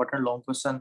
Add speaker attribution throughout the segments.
Speaker 1: important long question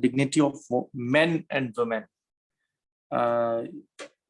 Speaker 1: dignity of men and women.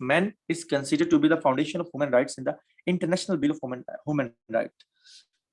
Speaker 1: man is considered to be the foundation of human rights in the International Bill of Human Rights।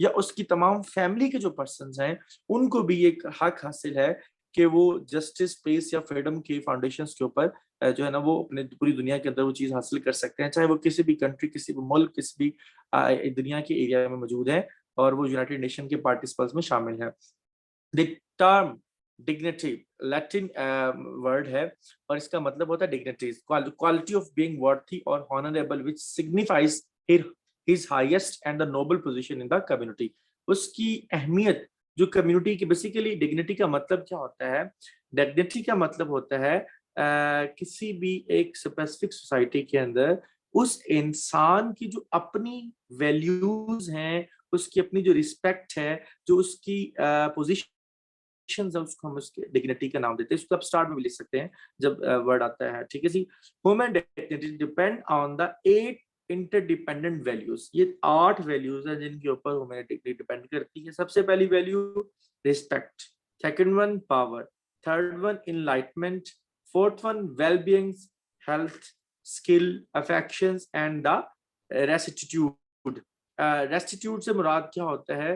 Speaker 1: یا اس کی تمام family کے جو persons ہیں ان کو بھی ایک حق حاصل ہے کہ وہ جسٹس، پیس یا فریڈم کی فاؤنڈیشنز کے اوپر جو ہے نا وہ اپنے پوری دنیا کے اندر وہ چیز حاصل کر سکتے ہیں، چاہے وہ کسی بھی کنٹری، کسی بھی ملک، کسی بھی دنیا کے ایریا میں موجود ہے، اور وہ یونائٹڈ نیشن کے پارٹیسپلز میں شامل ہے۔ The term dignity Latin word ہے، اور اس کا مطلب ہوتا ہے dignities, quality of being worthy اور honourable which signifies his highest and the noble position in the community۔ اس کی اہمیت جو کمیونٹی کی، بیسیکلی ڈگنیٹی کا مطلب کیا ہوتا ہے؟ ڈگنیٹی کا مطلب ہوتا ہے کسی بھی ایک اسپیسیفک سوسائٹی کے اندر اس انسان کی جو اپنی ویلیوز ہیں، اس کی اپنی جو رسپیکٹ ہے، جو اس کی پوزیشن، اس کو ہم اس کے ڈگنیٹی کا نام دیتے ہیں۔ اس کو آپ اسٹارٹ میں بھی لکھ سکتے ہیں جب ورڈ آتا ہے، ٹھیک ہے جی۔ Human dignity depend on the 8 interdependent values. یہ 8 ویلیوز ہیں جن کے اوپر ہیومن ڈگنیٹی ڈیپینڈ کرتی ہے۔ سب سے پہلی value respect, second one power, third one enlightenment, fourth one well being, health, skill, affections and the rectitude. Rectitude سے مراد کیا ہوتا ہے؟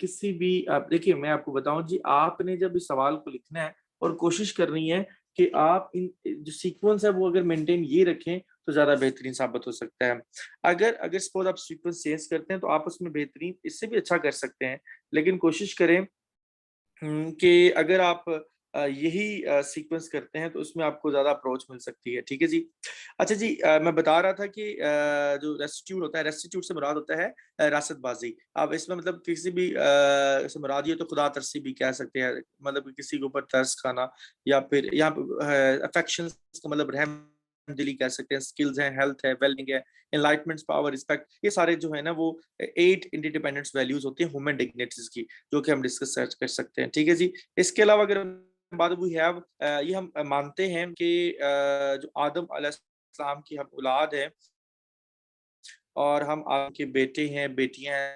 Speaker 1: کسی بھی، دیکھیے میں آپ کو بتاؤں جی، آپ نے جب اس سوال کو لکھنا ہے اور کوشش کرنی ہے کہ آپ ان جو سیکوینس ہے وہ اگر مینٹین یہ رکھیں تو زیادہ بہترین ثابت ہو سکتا ہے۔ اگر سپوز آپ سیکوینس چینج کرتے ہیں تو آپ اس میں بہترین اس سے بھی اچھا کر سکتے ہیں، لیکن کوشش کریں کہ اگر آپ یہی سیکوینس کرتے ہیں تو اس میں آپ کو زیادہ اپروچ مل سکتی ہے، ٹھیک ہے جی۔ اچھا جی، میں بتا رہا تھا کہ جو ریسٹیٹیوڈ ہوتا ہے، ریسٹیٹیوڈ سے مراد ہوتا ہے راست بازی۔ آپ اس میں مطلب کسی بھی سے مراد یہ تو خدا ترسی بھی کہہ سکتے ہیں، مطلب کسی کے اوپر ترس کھانا، یا پھر یہاں پہ افیکشن کا مطلب رحم دلی کہہ سکتے ہیں، سکلز ہیں، ہیلتھ ہے، ویلبینگ ہے، انلائٹمنٹ، پاور، رسپیکٹ، یہ سارے جو ہے نا وہ 8 انٹرڈیپینڈنٹ ویلیوز ہوتے ہیں ہیومن ڈگنیٹیز کی، جو کہ ہم ڈسکس کر سکتے ہیں، ٹھیک ہے جی۔ اس کے علاوہ اگر بات یہ ہم مانتے ہیں کہ جو آدم علیہ السلام کی ہم اولاد ہے، اور ہم آپ کے بیٹے ہیں، بیٹیاں ہیں،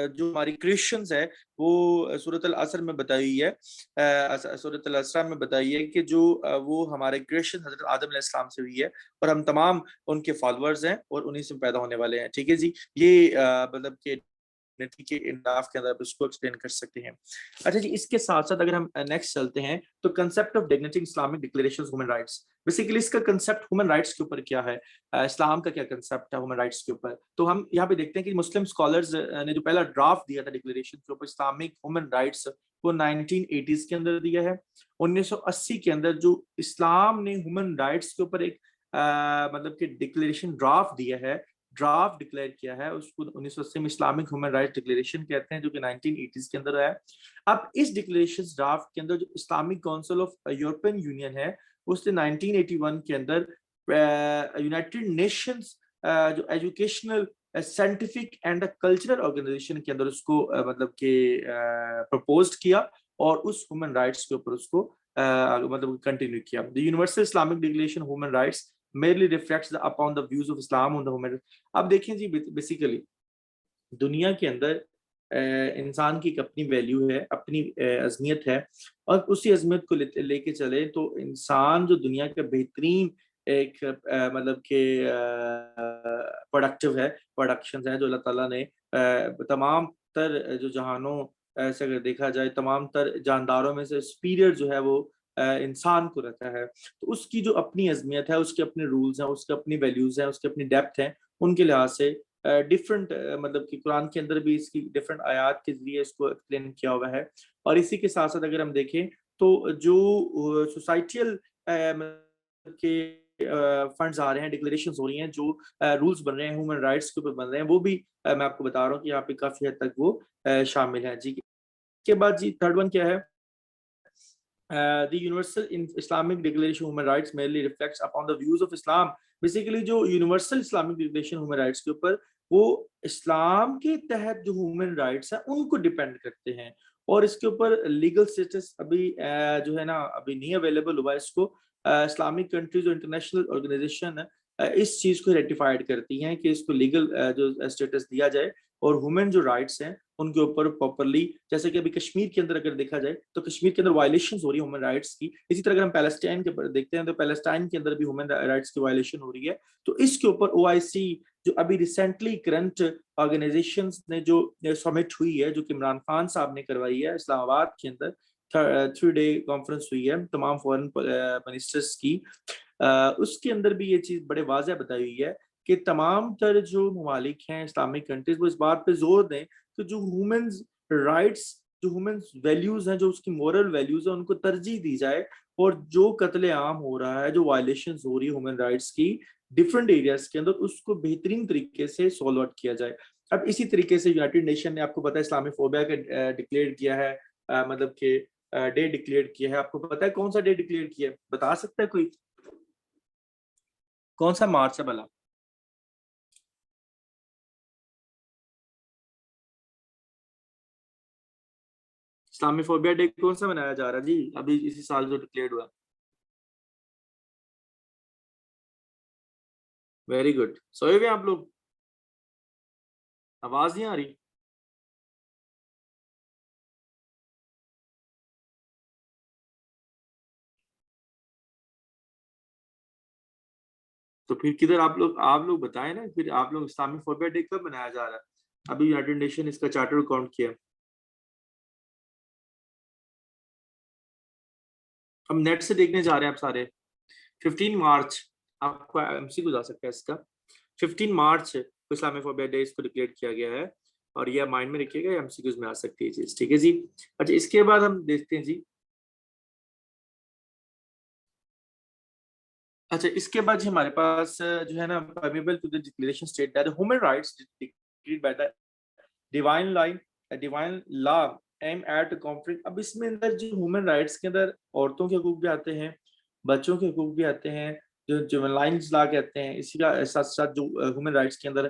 Speaker 1: جو ہماری کرسچنز ہے وہ سورۃ العصر میں بتائی ہے، سورۃ العصر میں بتائی ہے کہ جو وہ ہمارے کرسچن حضرت آدم علیہ السلام سے ہوئی ہے، اور ہم تمام ان کے فالوورز ہیں اور انہی سے پیدا ہونے والے ہیں، ٹھیک ہے جی۔ یہ مطلب کہ کے انڈاف کے اندر اس کو ایکسپلین کر سکتے ہیں۔ اچھا جی، اس کے ساتھ ساتھ اگر ہم نیکسٹ چلتے ہیں تو concept of dignity Islamic declaration human rights, basically اس کا کنسپٹ ہیومن رائٹس کے اوپر کیا ہے، اسلام کا کیا کنسپٹ ہے ہیومن رائٹس کے اوپر۔ تو ہم یہاں پہ دیکھتے ہیں کہ مسلم اسکالرز نے جو پہلا ڈرافٹ دیا تھا ڈکلیریشن کے اوپر اسلامک ہیومن رائٹس، وہ 1980s کے اندر دیا ہے۔ 1980 کے اندر جو اسلام نے ہیومن رائٹس کے اوپر ایک مطلب کہ ڈکلیریشن ڈرافٹ دیا ہے، ڈرافٹ ڈکلیئر کیا ہے، اس کو 1980 میں اسلامک ہیومن رائٹس ڈکلیریشن کہتے ہیں، جو کہ 1980s کے اندر ہے۔ اب اس ڈکلیریشن ڈرافٹ کے اندر جو Islamic Council of European Union ہے، اس نے 1981 کے اندر یونائٹڈ نیشنز جو Educational, Scientific and Cultural Organisation کے اندر اس کو مطلب کہ پرپوزڈ کیا، اور اس ہیومن رائٹس کے اوپر اس کو مطلب کنٹینیو کیا۔ The universal Islamic declaration human rights merely reflects upon the views of Islam on the human rights۔ اب دیکھیں جی، بیسیکلی دنیا کے اندر انسان کی ایک اپنی ویلیو ہے، اپنی عظمیت ہے، اور اسی عظمیت کو لے کے چلے تو انسان جو دنیا کا بہترین ایک مطلب کہ پروڈکٹیو ہے، پروڈکشنز ہیں جو اللہ تعالیٰ نے تمام تر جو جہانوں سے اگر دیکھا جائے تمام تر جانداروں میں سے سپیریئر جو ہے وہ انسان کو رکھا ہے، تو اس کی جو اپنی عظمیت ہے، اس کے اپنے رولز ہیں، اس کے اپنی ویلیوز ہیں، اس کے اپنی ڈیپتھ ہیں، ان کے لحاظ سے ڈفرنٹ مطلب کہ قرآن کے اندر بھی اس کی ڈفرنٹ آیات کے ذریعے اس کو ایکسپلین کیا ہوا ہے۔ اور اسی کے ساتھ ساتھ اگر ہم دیکھیں تو جو سوسائٹیل کے فنڈز آ رہے ہیں، ڈکلیریشنز ہو رہی ہیں، جو رولز بن رہے ہیں ہیومن رائٹس کے اوپر بن رہے ہیں، وہ بھی میں آپ کو بتا رہا ہوں کہ یہاں پہ کافی حد تک وہ شامل ہیں جی۔ کے بعد جی تھرڈ ون کیا ہے؟ The universal Islamic Declaration of Human Rights merely reflects upon the views of Islam۔ Basically جو universal Islamic Declaration of Human Rights کے اوپر وہ اسلام کے تحت جو human rights ہیں ان کو ڈیپینڈ کرتے ہیں، اور اس کے اوپر لیگل اسٹیٹس ابھی جو ہے نا ابھی نہیں اویلیبل ہوا۔ اس کو اسلامک کنٹریز اور انٹرنیشنل آرگنائزیشن اس چیز کو ریٹیفائڈ کرتی ہیں کہ اس کو لیگل جو اسٹیٹس دیا جائے، اور وومن جو رائٹس ہیں ان کے اوپر پراپرلی، جیسے کہ ابھی کشمیر کے اندر اگر دیکھا جائے تو کشمیر کے اندر وائلیشنز ہو رہی ہے وومن رائٹس کی. اسی طرح اگر ہم پیلسٹائن کے اوپر دیکھتے ہیں تو پیلسٹائن کے اندر بھی وومن رائٹس کی وائلیشن ہو رہی ہے. تو اس کے اوپر OIC جو ابھی ریسنٹلی کرنٹ آرگنائزیشنز نے جو سمٹ ہوئی ہے جو کہ عمران خان صاحب نے کروائی ہے اسلام آباد کے اندر، 3 ڈے کانفرنس ہوئی ہے تمام فورن منسٹرز کی، اس کے اندر بھی یہ چیز بڑے واضح بتائی ہوئی ہے کہ تمام تر جو ممالک ہیں اسلامک کنٹریز وہ اس بات پہ زور دیں کہ جو وومنز رائٹس، جو وومنز ویلیوز ہیں، جو اس کی مورل ویلیوز ہیں، ان کو ترجیح دی جائے، اور جو قتل عام ہو رہا ہے، جو وائلیشنز ہو رہی ہے وومن رائٹس کی ڈفرینٹ ایریاز کے اندر، اس کو بہترین طریقے سے سولو آؤٹ کیا جائے. اب اسی طریقے سے یونائٹڈ نیشن نے آپ کو پتا ہے اسلامی فوبیا کا ڈکلیئر کیا ہے، مطلب کہ ڈے ڈکلیئر کیا ہے. آپ کو پتا ہے کون سا ڈے ڈکلیئر کیا ہے؟ بتا سکتا ہے کوئی کون سا مارچ ہے بھلا؟ اسلامی فوبیا ڈے کون سا منایا جا رہا ہے جی ابھی اسی سال جو ڈکلیئر ہوا؟ Very good. سوئے ہوئے آپ لوگ؟ آواز نہیں آ رہی؟ تو پھر کدھر آپ لوگ بتائیں نا، پھر آپ لوگ اسلامی فوبیا ڈے کب منایا جا رہا ہے؟ ابھی یونائٹڈ نیشن اس کا چارٹر کاؤنٹ کیا. ہم نیٹ سے دیکھنے جا رہے ہیں آپ سارے. 15 مارچ آپ کو MCQ جا سکتا ہے اس کا. 15 مارچ کو اسلامی فوبیا ڈے اس کو ڈکلیئر کیا گیا ہے، اور یہ مائنڈ میں رکھیے گا، MCQs میں آ سکتی ہے چیز. ٹھیک ہے جی. اچھا اس کے بعد ہم دیکھتے ہیں جی. اچھا اس کے بعد جی ہمارے پاس جو ہے نا permeable to the declaration state that the human rights decreed by the divine law am at conflict. اب اس میں اندر جو ہیومن رائٹس کے اندر عورتوں کے حقوق بھی آتے ہیں، بچوں کے حقوق بھی آتے ہیں، جو لائنز لا کہتے ہیں. اسی کا ساتھ ساتھ جو ہیومن رائٹس کے اندر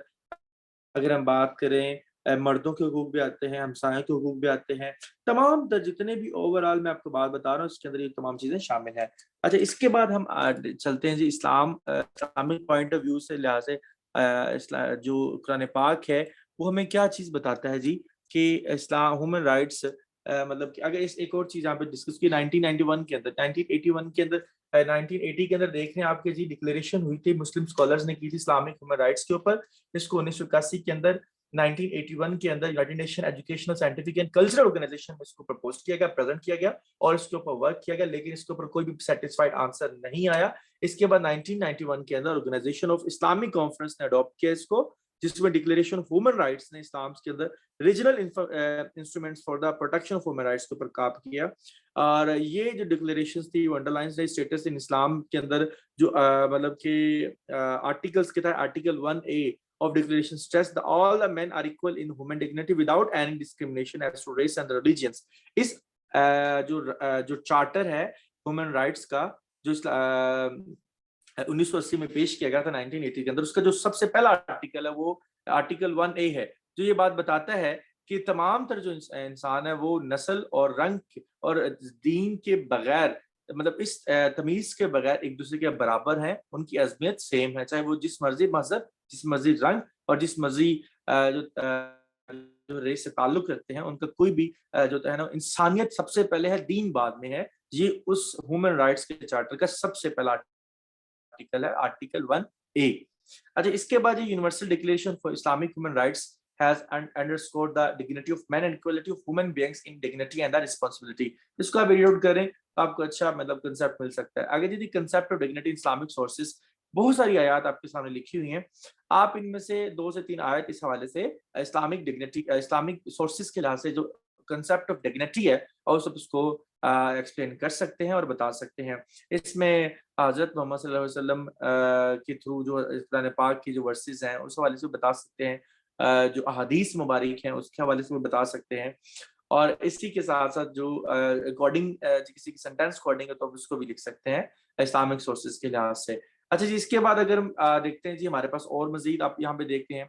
Speaker 1: اگر ہم بات کریں مردوں کے حقوق بھی آتے ہیں، ہمسایوں کے حقوق بھی آتے ہیں. تمام جتنے بھی اوور آل میں آپ کو بات بتا رہا ہوں اس کے اندر یہ تمام چیزیں شامل ہیں. اچھا اس کے بعد ہم چلتے ہیں جی اسلامک پوائنٹ آف ویو سے لحاظ سے جو قرآن پاک ہے وہ ہمیں کیا چیز بتاتا ہے جی کہ اسلام ہیومن رائٹس مطلب کہ اگر اس ایک اور چیز یہاں پہ ڈسکس کی 1991 کے اندر 1981 کے اندر 1980 کے اندر دیکھ رہے ہیں آپ کے جی ڈکلیریشن ہوئی تھی مسلم اسکالرز نے کی تھی اسلامک ہیومن رائٹس کے اوپر. اس کو 1981 کے اندر 1981 کے اندر United Nation Educational Scientific and Cultural Organization میں اس کو پرپوز کیا گیا، پریزنٹ کیا گیا اور اس کے اوپر ورک کیا گیا، لیکن اس کے اوپر کوئی بھی سیٹسفائیڈ آنسر نہیں آیا. اس کے بعد 1991 کے اندر آرگنائزیشن آف اسلامک کانفرنس نے اڈاپٹ کیا اس کو، جس میں ڈکلیریشن آف وومن رائٹس نے اسلام کے اندر regional instruments for the protection of women rights کے اوپر کام کیا. اور یہ جو ڈکلیریشنز تھی وہ انڈرلائنز اسٹیٹس ان اسلام کے اندر جو مطلب کہ آرٹیکلز کے تھا article 1A of declaration stress that all the men are equal in human dignity without any discrimination as to race and religions. اس جو چارٹر ہے ہیومن رائٹس کا جو 1980 میں پیش کیا گیا تھا 1980 کے اندر، اس کا جو سب سے پہلا آرٹیکل ہے وہ آرٹیکل 1A ہے، جو یہ بات بتاتا ہے کہ تمام تر جو انسان ہے وہ نسل اور رنگ اور دین کے بغیر، مطلب اس تمیز کے بغیر ایک دوسرے کے برابر ہیں، ان کی عظمت سیم ہے، چاہے وہ جس مرضی مذہب، جس مرضی رنگ اور جس مرضی جو ریس سے تعلق رکھتے ہیں، ان کا کوئی بھی جو ہے نا انسانیت سب سے پہلے ہے، دین بعد میں ہے. یہ اس ہیومن رائٹس کے چارٹر کا سب سے پہلا آرٹیکل ہے، آرٹیکل 1A. اچھا اس کے بعد یہ universal declaration for Islamic human rights has underscored the dignity of men and equality of human beings in dignity and the responsibility. اس کو آپ ریڈ آؤٹ کریں تو آپ کو اچھا مطلب کنسیپٹ مل سکتا ہے. آگے جی concept of dignity Islamic sources, بہت ساری آیات آپ کے سامنے لکھی ہوئی ہیں. آپ ان میں سے 2 سے 3 آیت اس حوالے سے اسلامک ڈگنیٹی اسلامک سورسز کے لحاظ سے جو کنسیپٹ آف ڈگنیٹی ہے اور سب اس کو ایکسپلین کر سکتے ہیں اور بتا سکتے ہیں. اس میں حضرت محمد صلی اللہ علیہ وسلم کے تھرو جو قرآن پاک کی جو ورسز ہیں اس حوالے سے بتا سکتے ہیں، جو احادیث مبارک ہیں اس کے حوالے سے بتا سکتے ہیں، اور اسی کے ساتھ ساتھ جو اکارڈنگ کسی کی سینٹینس اکارڈنگ ہے تو اس کو بھی لکھ سکتے ہیں اسلامک سورسز کے لحاظ سے. اچھا جی اس کے بعد اگر ہم دیکھتے ہیں جی ہمارے پاس اور مزید آپ یہاں پہ دیکھتے ہیں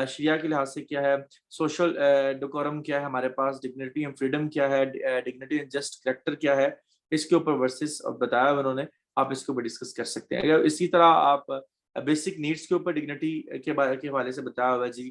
Speaker 1: شریعہ کے لحاظ سے کیا ہے، سوشل ڈیکورم کیا ہے ہمارے پاس، ڈگنیٹی اینڈ فریڈم کیا ہے، ڈگنیٹی اینڈ جسٹ کریکٹر کیا ہے، اس کے اوپر ورسز بتایا انہوں نے، آپ اس کو بھی ڈسکس کر سکتے ہیں. اگر اسی طرح آپ بیسک نیڈس کے اوپر ڈگنیٹی کے حوالے سے بتایا ہوا جی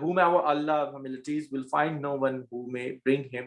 Speaker 1: whomever Allah humilities will find no one who may bring him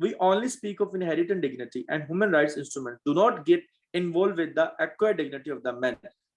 Speaker 1: we only speak of inherent dignity and human rights instrument do not get involved with the acquired dignity of the man।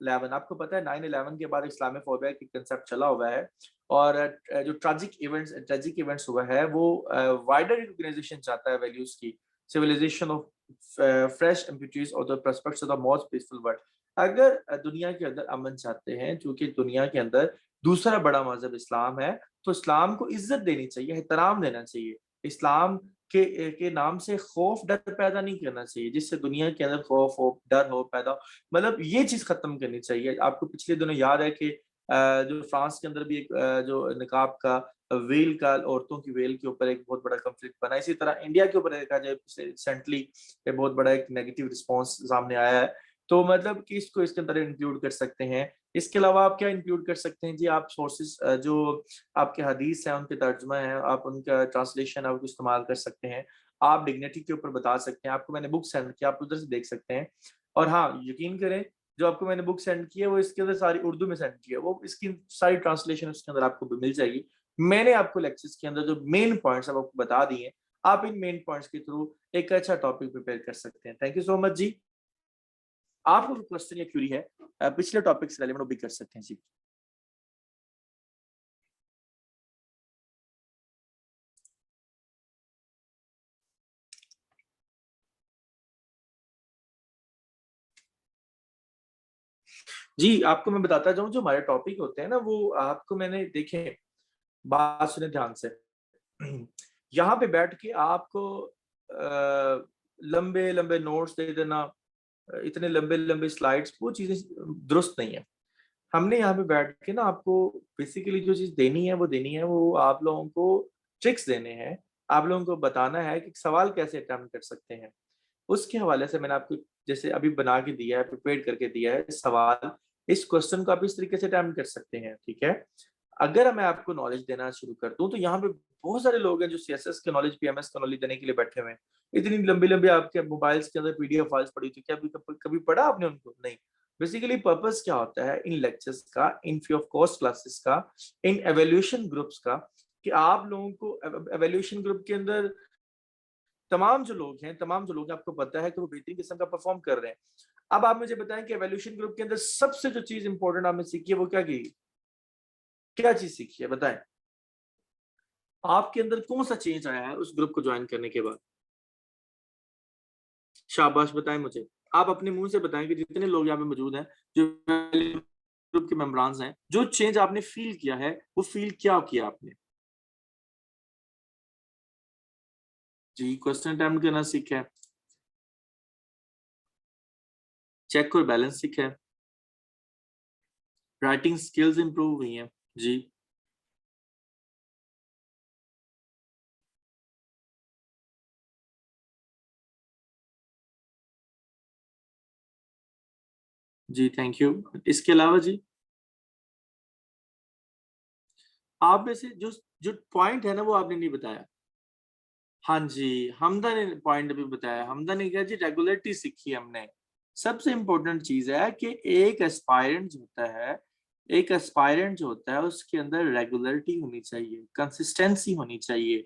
Speaker 1: 9/11 آپ کو پتا ہے 9/11 کے بعد Islamophobia کی concept چلا ہوا ہے اور جو ٹریجک ایونٹس ہوا ہے وہ وائڈر ریکگنائزیشن چاہتا ہے ویلیوز کی civilization of fresh amputees or the prospects of the most peaceful world. اگر دنیا کے اندر امن چاہتے ہیں چونکہ دنیا کے اندر دوسرا بڑا مذہب اسلام ہے تو اسلام کو عزت دینی چاہیے احترام دینا چاہیے اسلام کے نام سے خوف ڈر پیدا نہیں کرنا چاہیے جس سے دنیا کے اندر خوف ہو ڈر ہو پیدا ہو مطلب یہ چیز ختم کرنی چاہیے آپ کو پچھلے دنوں یاد ہے کہ جو فرانس کے اندر بھی ایک جو نقاب کا ویل کا عورتوں کی ویل کے اوپر ایک بہت بڑا کنفلکٹ بنا اسی طرح انڈیا کے اوپر دیکھا جائے ریسنٹلی بہت بڑا ایک نیگیٹو رسپانس سامنے آیا ہے تو مطلب کہ اس کو اس کے اندر انکلوڈ کر سکتے ہیں اس کے علاوہ آپ کیا انکلوڈ کر سکتے ہیں جی آپ سورسز جو آپ کے حدیث ہیں ان کے ترجمہ ہیں آپ ان کا ٹرانسلیشن آپ کو استعمال کر سکتے ہیں آپ ڈگنیٹی کے اوپر بتا سکتے ہیں آپ کو میں نے بک سینڈ کیا آپ ادھر سے دیکھ سکتے ہیں اور ہاں یقین کریں جو آپ کو میں نے بک سینڈ کی ہے وہ اس کے اندر ساری اردو میں سینڈ کی ہے وہ اس کی ساری ٹرانسلیشن اس کے اندر آپ کو مل جائے گی میں نے آپ کو لیکچرز کے اندر جو مین پوائنٹس آپ کو بتا دیے آپ ان مین پوائنٹس کے تھرو ایک اچھا ٹاپک پریپیئر کر سکتے ہیں تھینک یو سو مچ جی آپ کو کوشچن یا کیوری ہے پچھلے ٹاپک سے ریلیونٹ وہ بھی کر سکتے ہیں جی جی آپ کو میں بتاتا جاؤں جو ہمارے ٹاپک ہوتے ہیں نا وہ آپ کو میں نے دیکھیں بات سنیں دھیان سے یہاں پہ بیٹھ کے آپ کو لمبے لمبے نوٹس دے دینا اتنے لمبے لمبے سلائڈز وہ چیزیں درست نہیں ہے ہم نے یہاں پہ بیٹھ کے نا آپ کو بیسیکلی جو چیز دینی ہے وہ آپ لوگوں کو ٹرکس دینے ہیں آپ لوگوں کو بتانا ہے کہ سوال کیسے اٹیمپٹ کر سکتے ہیں اس کے حوالے سے میں نے آپ کو جیسے ابھی بنا کے دیا ہے پریپیئر کر کے دیا ہے سوال اس کوسچن کو آپ اس طریقے سے اٹیمپٹ کر سکتے ہیں ٹھیک ہے اگر میں آپ کو نالج دینا شروع کر دوں تو یہاں پہ بہت سارے لوگ ہیں جو سی ایس ایس کے نالج پی ایم ایس کا نالج دینے کے لیے بیٹھے ہوئے ہیں اتنی لمبی لمبی آپ کے موبائلس کے اندر پی ڈی ایف فائلس پڑی تھی کیا کبھی پڑھا آپ نے ان کو نہیں بیسیکلی پرپز کیا ہوتا ہے ان لیکچرز کا in free of cost classes کا ان ایویلیوشن گروپس کا کہ آپ لوگوں کو ایویلیوشن گروپ کے اندر تمام جو لوگ ہیں آپ کو پتا ہے کہ وہ بہترین قسم کا پرفارم کر رہے ہیں اب آپ مجھے بتائیں کہ ایویلیوشن گروپ کے اندر سب سے جو چیز امپورٹنٹ آپ نے سیکھی ہے وہ کیا چیز سیکھی ہے بتائیں آپ کے اندر کون سا چینج آیا ہے اس گروپ کو جوائن کرنے کے بعد شاباش بتائیں مجھے آپ اپنے منہ سے بتائیں کہ جتنے لوگ یہاں پہ موجود ہیں جو گروپ کے ممبرانز ہیں جو چینج آپ نے فیل کیا ہے وہ فیل کیا آپ نے جی کوسچن اٹیمپٹ کرنا سیکھا ہے چیک اور بیلنس سیکھا ہے رائٹنگ سکلز امپروو ہوئی ہیں جی جی تھینک یو اس کے علاوہ جی آپ میں سے جو پوائنٹ ہے نا وہ آپ نے نہیں بتایا ہاں جی حمدہ نے پوائنٹ بھی بتایا حمدہ نے کہا جی ریگولرٹی سیکھی ہم نے سب سے امپورٹنٹ چیز ہے کہ ایک اسپائرنٹ جو ہوتا ہے اس کے اندر ریگولرٹی ہونی چاہیے کنسسٹنسی ہونی چاہیے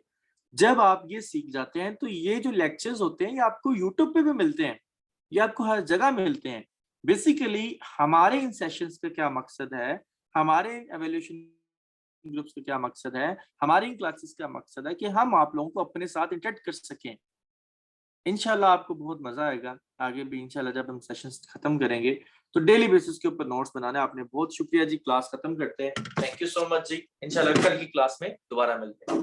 Speaker 1: جب آپ یہ سیکھ جاتے ہیں تو یہ جو لیکچرز ہوتے ہیں یہ آپ کو یوٹیوب پہ بھی ملتے ہیں یہ آپ کو ہر جگہ ملتے ہیں بیسیکلی ہمارے ان سیشنز کا کیا مقصد ہے ہمارے ایویلیوشن گروپس کا کیا مقصد ہے ہماری کلاسز کا مقصد ہے کہ ہم آپ لوگوں کو اپنے ساتھ انٹریکٹ کر سکیں انشاءاللہ آپ کو بہت مزہ آئے گا آگے بھی انشاءاللہ جب ہم سیشنز ختم کریں گے تو ڈیلی بیسس کے اوپر نوٹس بنانا آپ نے بہت شکریہ جی کلاس ختم کرتے ہیں تھینک یو سو مچ جی انشاءاللہ کل کی کلاس میں دوبارہ ملتے ہیں